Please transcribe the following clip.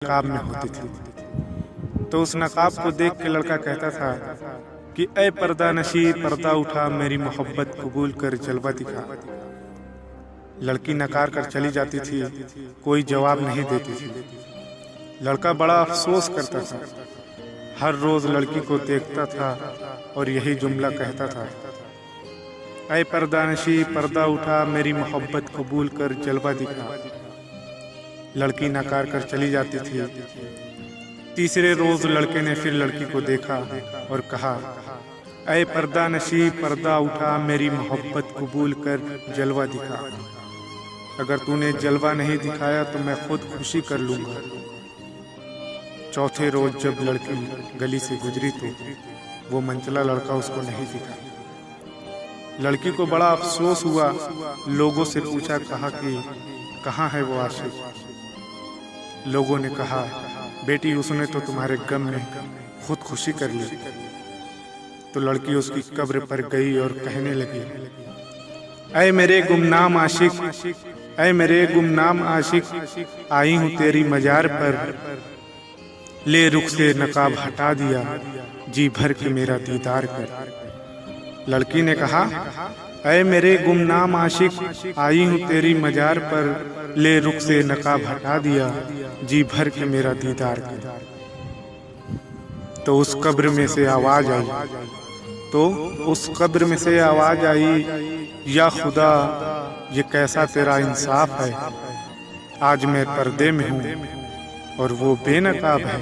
नकाब में होती थी। तो उस नकाब को देख के लड़का कहता था कि ऐ पर्दा नशी, पर्दा उठा, मेरी मोहब्बत कबूल कर, जलवा दिखा। लड़की नकार कर चली जाती थी, कोई जवाब नहीं देती थी। लड़का बड़ा अफसोस करता था। हर रोज लड़की को देखता था और यही जुमला कहता था, ऐ पर्दा नशी, पर्दा उठा, मेरी मोहब्बत कबूल कर, जलवा दिखा। लड़की नकार कर चली जाती थी। तीसरे रोज लड़के ने फिर लड़की को देखा और कहा, ऐ पर्दा नशी, पर्दा उठा, मेरी मोहब्बत कबूल कर, जलवा दिखा। अगर तूने जलवा नहीं दिखाया तो मैं खुद खुशी कर लूंगा। चौथे रोज जब लड़की गली से गुजरी तो वो मंचला लड़का उसको नहीं दिखा। लड़की को बड़ा अफसोस हुआ। लोगों से पूछा, कहा कि कहाँ है वो आशिक। लोगों ने कहा, बेटी उसने तो तुम्हारे गम में खुद खुशी कर ली। तो लड़की उसकी कब्र पर गई और कहने लगी, ऐ मेरे गुमनाम आशिक, ऐ मेरे गुमनाम आशिक, आई हूँ तेरी मजार पर, ले रुख से नकाब हटा दिया, जी भर के मेरा दीदार कर। लड़की ने कहा, ऐ मेरे गुमनाम आशिक, आई हूँ तेरी मजार पर, ले रुख से नकाब हटा दिया, जी भर के मेरा दीदार कर। तो उस कब्र में से आवाज आई, या खुदा, ये कैसा तेरा इंसाफ है। आज मैं पर्दे में हूँ और वो बेनकाब है।